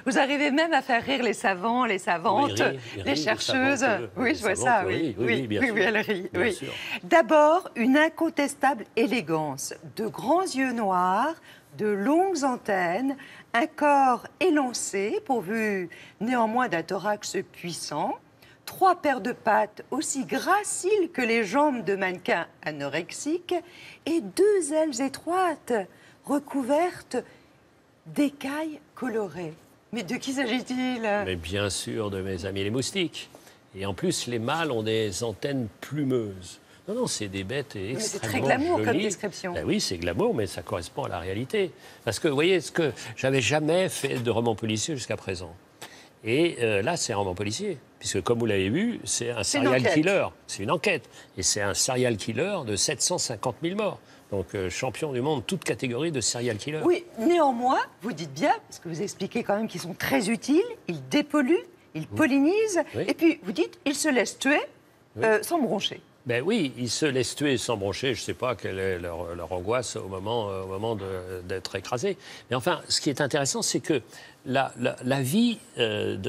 Vous arrivez même à faire rire les savants, les savantes, les chercheuses. Oui, je vois ça, oui. Oui, bien sûr. Elle rit. Bien Oui. sûr. D'abord, une incontestable élégance, de grands yeux noirs, de longues antennes, un corps élancé, pourvu néanmoins d'un thorax puissant, 3 paires de pattes aussi graciles que les jambes de mannequins anorexiques et 2 ailes étroites recouvertes d'écailles colorées. Mais de qui s'agit-il? Mais bien sûr, de mes amis les moustiques. Et en plus, les mâles ont des antennes plumeuses. Non, non, c'est des bêtes extrêmement c'est très glamour jolies. comme description. Ben oui, c'est glamour, mais ça correspond à la réalité. Parce que, vous voyez, ce que j'avais jamais fait de roman policier jusqu'à présent. Et là, c'est un roman policier. Puisque, comme vous l'avez vu, c'est un serial killer. C'est une enquête. Et c'est un serial killer de 750 000 morts. Donc, champion du monde, toute catégorie de serial killer. Oui, néanmoins, vous dites bien, parce que vous expliquez quand même qu'ils sont très utiles, ils dépolluent, ils pollinisent, et puis vous dites, ils se laissent tuer sans broncher. Ben oui, ils se laissent tuer sans broncher. Je ne sais pas quelle est leur angoisse au moment d'être écrasés. Mais enfin, ce qui est intéressant, c'est que la vie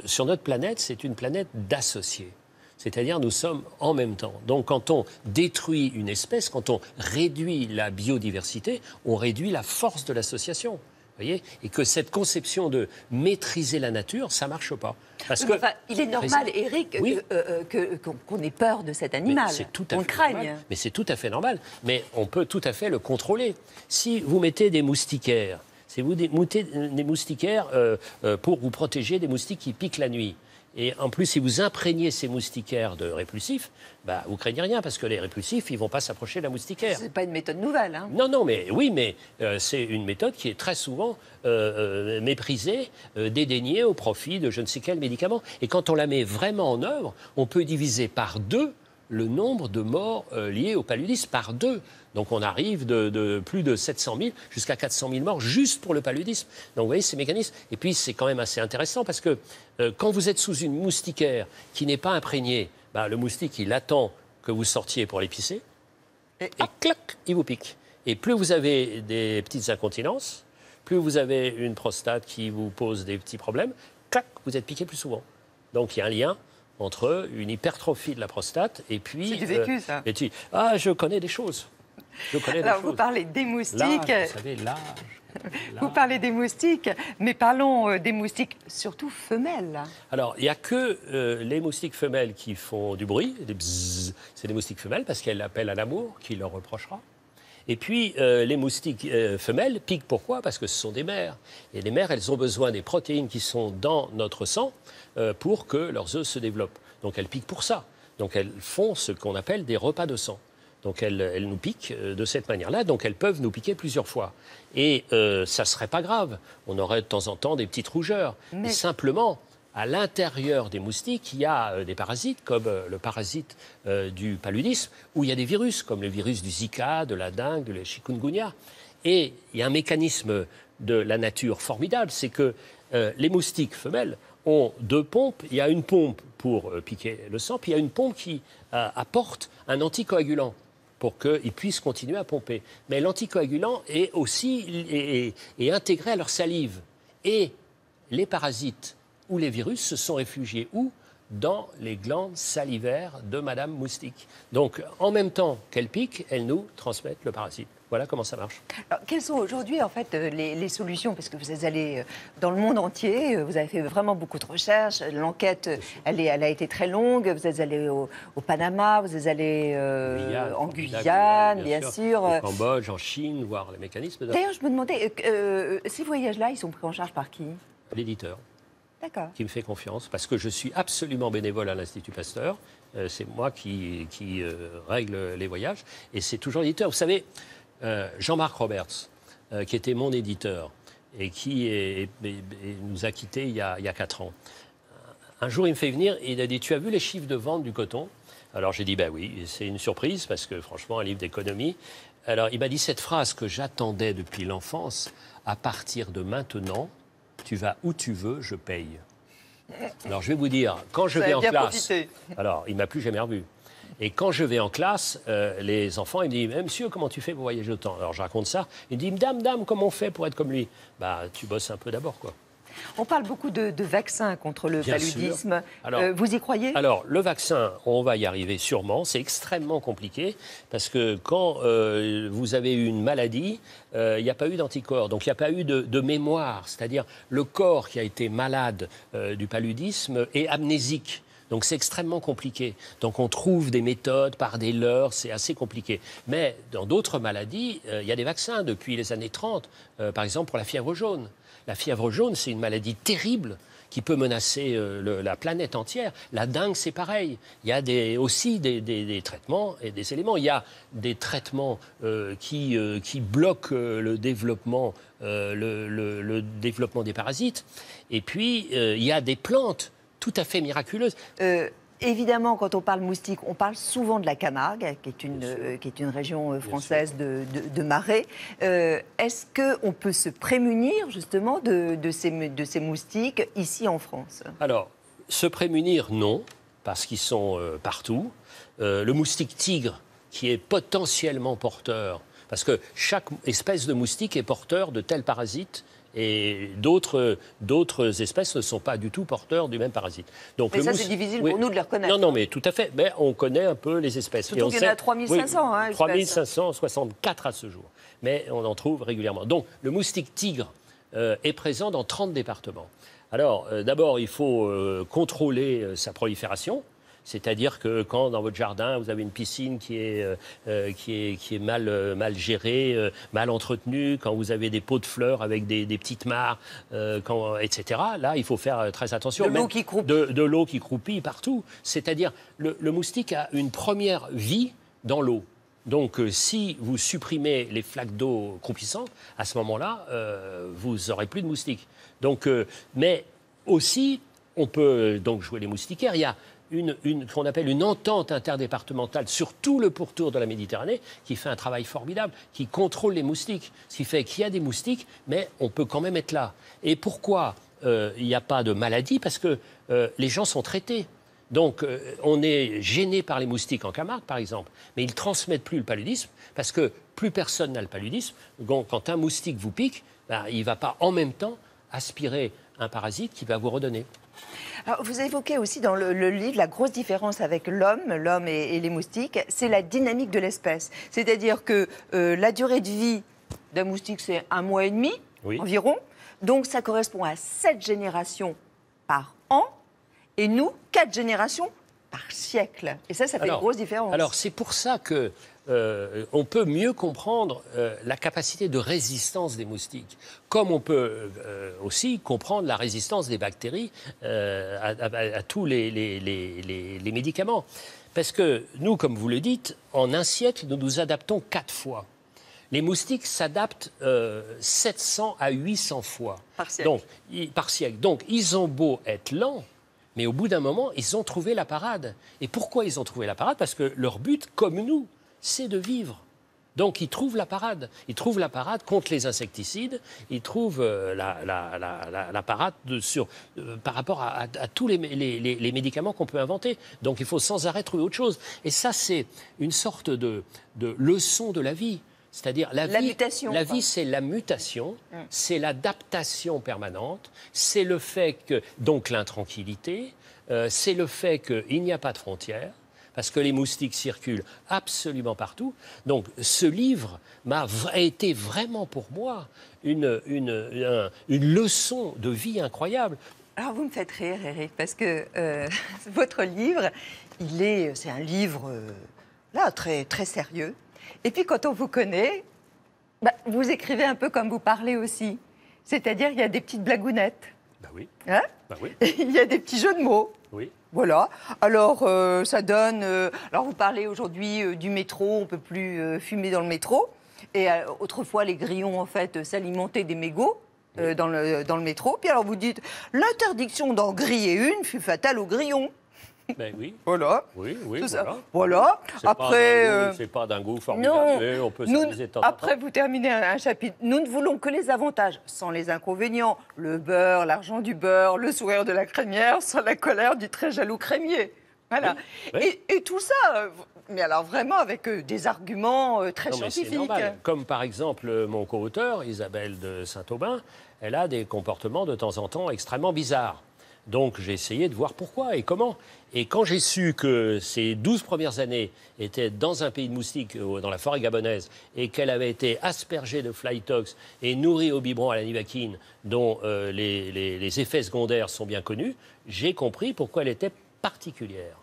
sur notre planète, c'est une planète d'associés. C'est-à-dire, nous sommes en même temps. Donc, quand on détruit une espèce, quand on réduit la biodiversité, on réduit la force de l'association. Voyez, et que cette conception de maîtriser la nature, ça ne marche pas. Parce que, enfin, il est normal, Éric, qu'on ait peur de cet animal. On le craigne. Mais c'est tout à fait normal. Mais on peut tout à fait le contrôler. Si vous mettez des moustiquaires, pour vous protéger des moustiques qui piquent la nuit, et en plus, si vous imprégnez ces moustiquaires de répulsifs, bah, vous craignez rien, parce que les répulsifs, ils ne vont pas s'approcher de la moustiquaire. Ce n'est pas une méthode nouvelle. Hein. Non, mais oui, mais c'est une méthode qui est très souvent méprisée, dédaignée au profit de je ne sais quel médicament. Et quand on la met vraiment en œuvre, on peut diviser par 2 le nombre de morts liés au paludisme, par 2. Donc on arrive de plus de 700 000 jusqu'à 400 000 morts juste pour le paludisme. Donc vous voyez ces mécanismes. Et puis c'est quand même assez intéressant parce que quand vous êtes sous une moustiquaire qui n'est pas imprégnée, bah, le moustique il attend que vous sortiez pour l'épicer et clac, il vous pique. Et plus vous avez des petites incontinences, plus vous avez une prostate qui vous pose des petits problèmes, clac, vous êtes piqué plus souvent. Donc il y a un lien entre une hypertrophie de la prostate et puis... C'est du vécu, ça. Je connais des choses. Alors, vous parlez des moustiques. L'âge, vous savez, l'âge. Vous parlez des moustiques, mais parlons des moustiques, surtout femelles. Alors, il n'y a que les moustiques femelles qui font du bruit, des bzzz, c'est des moustiques femelles parce qu'elles appellent à l'amour, qui leur reprochera. Et puis, les moustiques femelles piquent pourquoi? Parce que ce sont des mères. Et les mères, elles ont besoin des protéines qui sont dans notre sang pour que leurs œufs se développent. Donc, elles piquent pour ça. Donc, elles font ce qu'on appelle des repas de sang. Donc, elles nous piquent de cette manière-là. Donc, elles peuvent nous piquer plusieurs fois. Et ça ne serait pas grave. On aurait de temps en temps des petites rougeurs. Mais simplement, à l'intérieur des moustiques, il y a des parasites, comme le parasite du paludisme, où il y a des virus, comme le virus du Zika, de la dengue, de la chikungunya. Et il y a un mécanisme de la nature formidable, c'est que les moustiques femelles ont 2 pompes. Il y a une pompe pour piquer le sang, puis il y a une pompe qui apporte un anticoagulant pour qu'ils puissent continuer à pomper. Mais l'anticoagulant est aussi intégré à leur salive. Et les parasites ou les virus se sont réfugiés où? Dans les glandes salivaires de Madame Moustique. Donc, en même temps qu'elles piquent, elles nous transmettent le parasite. Voilà comment ça marche. Alors, quelles sont aujourd'hui, en fait, les solutions? Parce que vous êtes allé dans le monde entier, vous avez fait vraiment beaucoup de recherches. L'enquête, elle a été très longue. Vous êtes allé au Panama, vous êtes allé en Guyane, bien sûr. Au Cambodge, en Chine, voir les mécanismes. D'ailleurs, je me demandais, ces voyages-là, ils sont pris en charge par qui? L'éditeur. D'accord. Qui me fait confiance, parce que je suis absolument bénévole à l'Institut Pasteur. C'est moi qui règle les voyages. Et c'est toujours l'éditeur. Vous savez, Jean-Marc Roberts, qui était mon éditeur et qui nous a quittés il y a 4 ans. Un jour, il me fait venir et il a dit « Tu as vu les chiffres de vente du coton ?» Alors j'ai dit « Ben oui, c'est une surprise parce que franchement, un livre d'économie. » Alors il m'a dit cette phrase que j'attendais depuis l'enfance. « À partir de maintenant, tu vas où tu veux, je paye. » Alors je vais vous dire, quand je vais en classe... Alors, il ne m'a plus jamais revu. Et quand je vais en classe, les enfants, ils me disent « Monsieur, comment tu fais pour voyager autant ?» Alors je raconte ça. Il me dit « Dame, comment on fait pour être comme lui ?» Bah, tu bosses un peu d'abord, quoi. On parle beaucoup de vaccins contre le paludisme. Vous y croyez? Alors, le vaccin, on va y arriver sûrement. C'est extrêmement compliqué parce que quand vous avez eu une maladie, il n'y a pas eu d'anticorps. Donc, il n'y a pas eu de mémoire. C'est-à-dire, le corps qui a été malade du paludisme est amnésique. Donc c'est extrêmement compliqué. Donc on trouve des méthodes par des leurres, c'est assez compliqué. Mais dans d'autres maladies, il y a des vaccins depuis les années 30, par exemple pour la fièvre jaune. La fièvre jaune, c'est une maladie terrible qui peut menacer la planète entière. La dengue, c'est pareil. Il y a aussi des traitements et des éléments. Il y a des traitements qui bloquent le développement des parasites. Et puis, il y a des plantes tout à fait miraculeuse. Évidemment, quand on parle moustique, on parle souvent de la Camargue, qui est une région française de marais. Est-ce qu'on peut se prémunir justement de ces moustiques ici en France? Alors, se prémunir, non, parce qu'ils sont partout. Le moustique tigre, qui est potentiellement porteur, parce que chaque espèce de moustique est porteur de tels parasites. Et d'autres espèces ne sont pas du tout porteurs du même parasite. Donc, mais ça, c'est difficile pour nous de les reconnaître. Non, mais tout à fait. Mais on connaît un peu les espèces. Surtout qu'il y en a 3500. Oui, 3564 à ce jour. Mais on en trouve régulièrement. Donc, le moustique tigre est présent dans 30 départements. Alors, d'abord, il faut contrôler sa prolifération. C'est-à-dire que quand dans votre jardin, vous avez une piscine qui est mal gérée, mal entretenue, quand vous avez des pots de fleurs avec des petites mares, etc., là, il faut faire très attention. De l'eau qui croupit. De l'eau qui croupit partout. C'est-à-dire, le moustique a une première vie dans l'eau. Donc, si vous supprimez les flaques d'eau croupissantes, à ce moment-là, vous n'aurez plus de moustiques. Donc, mais aussi, on peut donc jouer les moustiquaires. Il y a qu'on appelle une entente interdépartementale sur tout le pourtour de la Méditerranée, qui fait un travail formidable, qui contrôle les moustiques. Ce qui fait qu'il y a des moustiques, mais on peut quand même être là. Et pourquoi il n'y a pas de maladie? Parce que les gens sont traités. Donc, on est gêné par les moustiques en Camargue, par exemple, mais ils ne transmettent plus le paludisme, parce que plus personne n'a le paludisme. Quand un moustique vous pique, il ne va pas en même temps aspirer un parasite qui va vous redonner. Alors, vous évoquez aussi dans le livre la grosse différence avec l'homme et les moustiques, c'est la dynamique de l'espèce. C'est-à-dire que la durée de vie d'un moustique, c'est 1 mois et demi environ. Donc ça correspond à 7 générations par an. Et nous, 4 générations par siècle. Et ça fait une grosse différence. Alors c'est pour ça que on peut mieux comprendre la capacité de résistance des moustiques, comme on peut aussi comprendre la résistance des bactéries à tous les médicaments. Parce que nous, comme vous le dites, en un siècle, nous nous adaptons 4 fois. Les moustiques s'adaptent 700 à 800 fois. Par siècle. Donc, ils ont beau être lents, mais au bout d'un moment, ils ont trouvé la parade. Et pourquoi ils ont trouvé la parade? Parce que leur but, comme nous, c'est de vivre. Donc, ils trouvent la parade. Ils trouvent la parade contre les insecticides. Ils trouvent la parade par rapport à tous les médicaments qu'on peut inventer. Donc, il faut sans arrêt trouver autre chose. Et ça, c'est une sorte de leçon de la vie. C'est-à-dire la vie, c'est la mutation, c'est l'adaptation permanente, c'est le fait que, donc l'intranquillité, c'est le fait qu'il n'y a pas de frontières, parce que les moustiques circulent absolument partout. Donc ce livre a été vraiment pour moi une leçon de vie incroyable. Alors vous me faites rire, Éric, parce que votre livre, c'est un livre là, très, très sérieux. Et puis, quand on vous connaît, vous écrivez un peu comme vous parlez aussi. C'est-à-dire, il y a des petites blagounettes. Oui. Hein? Oui. Il y a des petits jeux de mots. Oui. Voilà. Alors, ça donne... alors, vous parlez aujourd'hui du métro. On ne peut plus fumer dans le métro. Et autrefois, les grillons, en fait, s'alimentaient des mégots dans le métro. Puis alors, vous dites, l'interdiction d'en griller une fut fatale aux grillons. Ben oui. Voilà. Oui, voilà. Après, c'est pas d'un goût formidable, mais on peut s'amuser de temps en temps. Après, vous terminez un chapitre. Nous ne voulons que les avantages, sans les inconvénients. Le beurre, l'argent du beurre, le sourire de la crémière, sans la colère du très jaloux crémier. Voilà. Oui. Et tout ça, mais alors vraiment avec des arguments très scientifiques. C'est normal. Comme par exemple mon co-auteur, Isabelle de Saint-Aubin, elle a des comportements de temps en temps extrêmement bizarres. Donc j'ai essayé de voir pourquoi et comment. Et quand j'ai su que ces 12 premières années étaient dans un pays de moustiques, dans la forêt gabonaise, et qu'elle avait été aspergée de fly-tox et nourrie au biberon à la nivaquine, dont les effets secondaires sont bien connus, j'ai compris pourquoi elle était particulière.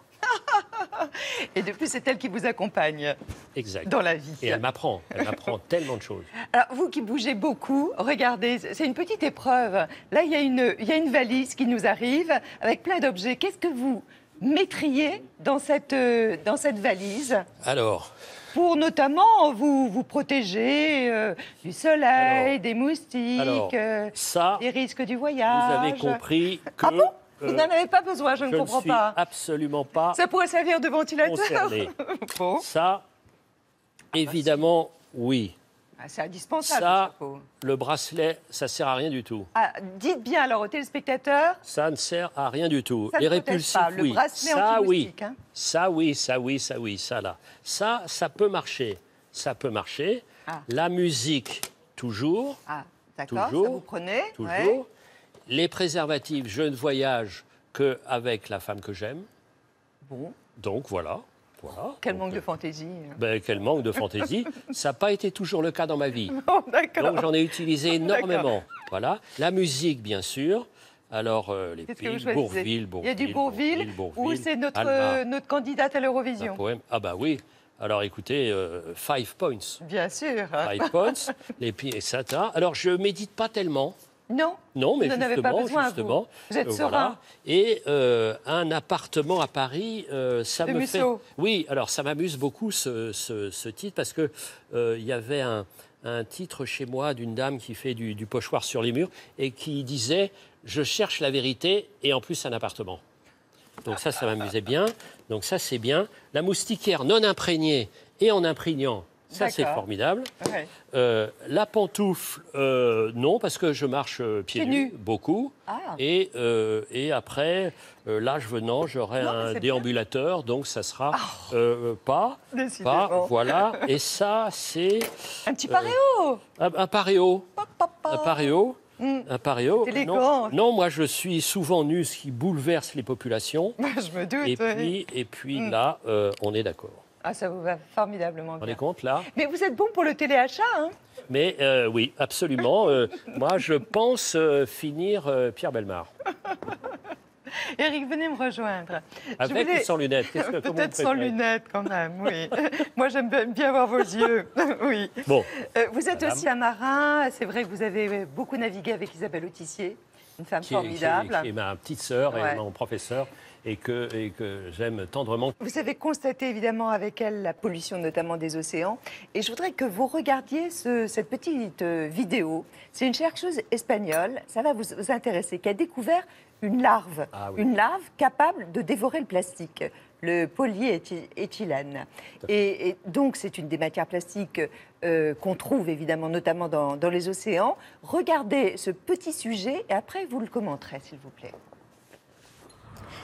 Et de plus, c'est elle qui vous accompagne Exact. dans la vie. Et elle m'apprend tellement de choses. Alors, vous qui bougez beaucoup, regardez, c'est une petite épreuve. Là, il y a une valise qui nous arrive avec plein d'objets. Qu'est-ce que vous mettriez dans cette valise? Alors, pour notamment vous protéger du soleil, des moustiques, des risques du voyage. Vous avez compris que... Ah bon? Vous n'en avez pas besoin, je ne comprends pas. Absolument pas. Ça pourrait servir de ventilateur. Bon. Ça, évidemment, oui. Ah, c'est indispensable, ça, le chapeau. Le bracelet, ça ne sert à rien du tout. Ah, dites bien alors aux téléspectateurs. Ça ne sert à rien du tout. Ça les ne répulsifs, pas. Le oui. bracelet Ça, oui. Hein. Ça, oui, ça, oui, ça, oui, ça, là. Ça peut marcher. Ça peut marcher. Ah. La musique, toujours. Ah, d'accord, ça vous prenez. Toujours. Ouais. Les préservatifs, je ne voyage qu'avec la femme que j'aime. Bon. Donc, voilà. Quel manque de fantaisie. Quel manque de fantaisie. Ça n'a pas été toujours le cas dans ma vie. Oh, d'accord. Donc, j'en ai utilisé énormément. Voilà. La musique, bien sûr. Alors, les piles, Bourvil. Il y a du Bourvil, ou c'est notre candidate à l'Eurovision. Ah bah oui. Alors, écoutez, 5 points. Bien sûr. 5 points, les pieds, etc. Alors, je médite pas tellement. Non, mais vous n'en avez pas besoin, justement. Vous êtes serein. Et un appartement à Paris, ça me fait... Oui, alors ça m'amuse beaucoup ce titre, parce que il y avait un titre chez moi d'une dame qui fait du pochoir sur les murs et qui disait « Je cherche la vérité et en plus un appartement ». Donc ça m'amusait bien. Donc ça, c'est bien. La moustiquaire non imprégnée et en imprégnant. Ça, c'est formidable. Ouais. La pantoufle, non, parce que je marche pieds nus, beaucoup. Ah. Et après, l'âge venant, j'aurai un déambulateur, donc ça sera pas. Voilà. Et ça, c'est... Un petit paréo. Un paréo. Un paréo. Un paréo. Non, moi je suis souvent nu, ce qui bouleverse les populations. Je me doute. Et puis là, on est d'accord. Ah, ça vous va formidablement bien. Vous vous rendez compte, là? Mais vous êtes bon pour le téléachat, hein? Mais oui, absolument. Moi, je pense finir Pierre Bellemare. Éric, venez me rejoindre. Avec ou sans lunettes? Peut-être sans lunettes, quand même, oui. Moi, j'aime bien voir vos yeux. Oui. Bon. Vous êtes aussi un marin. C'est vrai que vous avez beaucoup navigué avec Isabelle Autissier, une femme formidable. Qui est ma petite sœur et mon professeur. Et que j'aime tendrement. Vous avez constaté évidemment avec elle la pollution notamment des océans. Et je voudrais que vous regardiez cette petite vidéo. C'est une chercheuse espagnole, ça va vous intéresser, qui a découvert une larve. Ah, oui. Une larve capable de dévorer le plastique, le polyéthylène. Et donc c'est une des matières plastiques qu'on trouve évidemment notamment dans les océans. Regardez ce petit sujet et après vous le commenterez s'il vous plaît.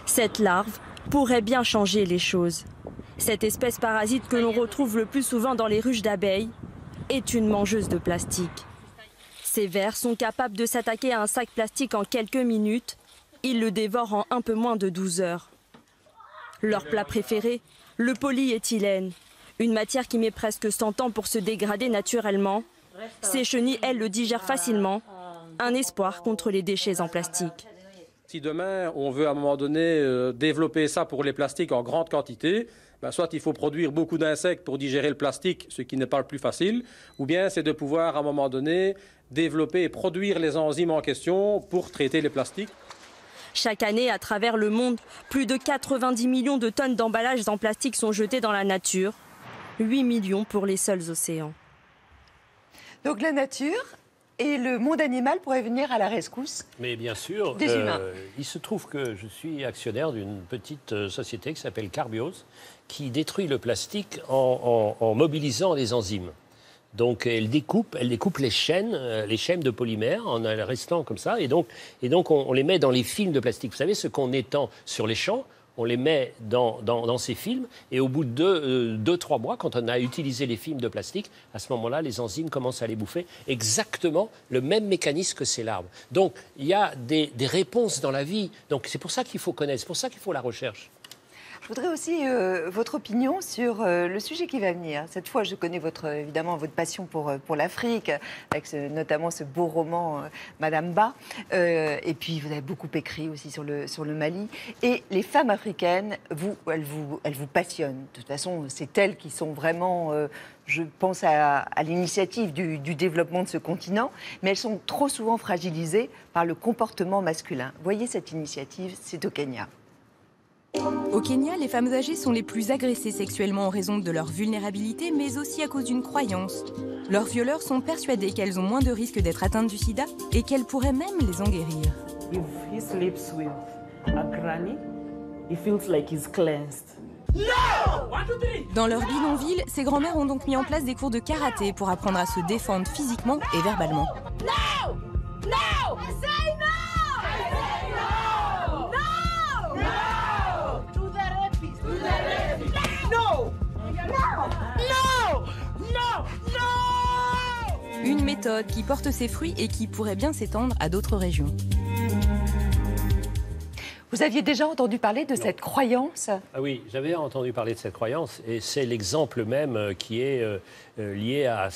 Cette larve pourrait bien changer les choses. Cette espèce parasite que l'on retrouve le plus souvent dans les ruches d'abeilles est une mangeuse de plastique. Ces vers sont capables de s'attaquer à un sac plastique en quelques minutes. Ils le dévorent en un peu moins de 12 heures. Leur plat préféré, le polyéthylène, une matière qui met presque 100 ans pour se dégrader naturellement. Ces chenilles, elles, le digèrent facilement. Un espoir contre les déchets en plastique. Si demain, on veut à un moment donné développer ça pour les plastiques en grande quantité, soit il faut produire beaucoup d'insectes pour digérer le plastique, ce qui n'est pas le plus facile, ou bien c'est de pouvoir à un moment donné développer et produire les enzymes en question pour traiter les plastiques. Chaque année, à travers le monde, plus de 90 millions de tonnes d'emballages en plastique sont jetés dans la nature. 8 millions pour les seuls océans. Donc la nature et le monde animal pourrait venir à la rescousse. Mais bien sûr, des humains. Il se trouve que je suis actionnaire d'une petite société qui s'appelle Carbios, qui détruit le plastique en mobilisant les enzymes. Donc elle découpe les chaînes de polymères en restant comme ça. Et donc on les met dans les films de plastique. Vous savez, ce qu'on étend sur les champs, on les met dans ces films, et au bout de 2-3 mois, quand on a utilisé les films de plastique, à ce moment-là, les enzymes commencent à les bouffer. Exactement le même mécanisme que ces larves. Donc, il y a des réponses dans la vie. Donc, c'est pour ça qu'il faut connaître, c'est pour ça qu'il faut la recherche. Je voudrais aussi votre opinion sur le sujet qui va venir. Cette fois, je connais évidemment votre passion pour l'Afrique, avec notamment ce beau roman Madame Ba. Et puis, vous avez beaucoup écrit aussi sur le Mali. Et les femmes africaines, elles vous passionnent. De toute façon, c'est elles qui sont vraiment... je pense à l'initiative du développement de ce continent, mais elles sont trop souvent fragilisées par le comportement masculin. Voyez cette initiative, c'est au Kenya. Au Kenya, les femmes âgées sont les plus agressées sexuellement en raison de leur vulnérabilité, mais aussi à cause d'une croyance. Leurs violeurs sont persuadés qu'elles ont moins de risques d'être atteintes du sida et qu'elles pourraient même les en guérir. If he sleeps with a granny, he feels like he's cleansed. Dans leur bidonville, ces grands-mères ont donc mis en place des cours de karaté pour apprendre à se défendre physiquement et verbalement. No! No! Say no! Une méthode qui porte ses fruits et qui pourrait bien s'étendre à d'autres régions. Vous aviez déjà entendu parler de cette croyance ? Ah oui, j'avais entendu parler de cette croyance, et c'est l'exemple même qui est lié à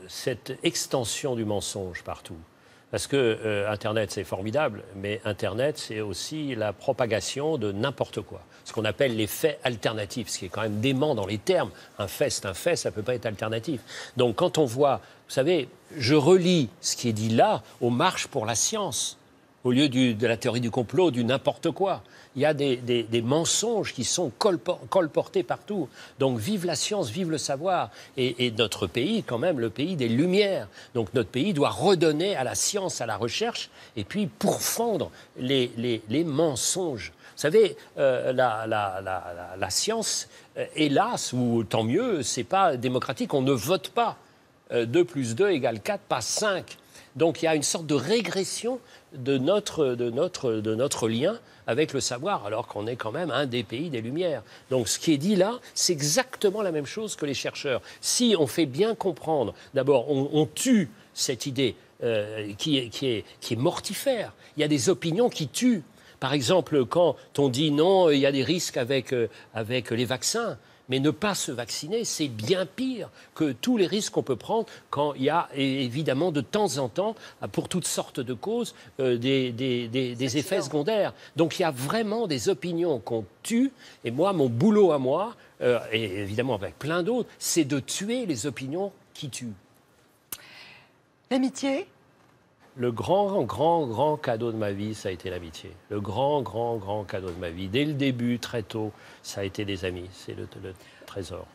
cette extension du mensonge partout. Parce que Internet, c'est formidable, mais Internet, c'est aussi la propagation de n'importe quoi. Ce qu'on appelle les faits alternatifs, ce qui est quand même dément dans les termes. Un fait, c'est un fait, ça ne peut pas être alternatif. Donc quand on voit, vous savez, je relie ce qui est dit là aux marches pour la science, au lieu de la théorie du complot, du n'importe quoi. Il y a des mensonges qui sont colportés partout. Donc vive la science, vive le savoir. Et notre pays, quand même, le pays des Lumières. Donc notre pays doit redonner à la science, à la recherche, et puis pourfendre les mensonges. Vous savez, la science, hélas, ou tant mieux, c'est pas démocratique. On ne vote pas. 2 + 2 = 4, pas 5. Donc il y a une sorte de régression de notre lien avec le savoir, alors qu'on est quand même un des pays des Lumières. Donc ce qui est dit là, c'est exactement la même chose que les chercheurs. Si on fait bien comprendre, d'abord, on tue cette idée qui est mortifère. Il y a des opinions qui tuent. Par exemple, quand on dit non, il y a des risques avec les vaccins. Mais ne pas se vacciner, c'est bien pire que tous les risques qu'on peut prendre quand il y a évidemment de temps en temps, pour toutes sortes de causes, des effets secondaires. Donc il y a vraiment des opinions qu'on tue. Et moi, mon boulot à moi, et évidemment avec plein d'autres, c'est de tuer les opinions qui tuent. L'amitié ? Le grand cadeau de ma vie, ça a été l'amitié. Le grand cadeau de ma vie. Dès le début, très tôt, ça a été des amis. C'est le trésor.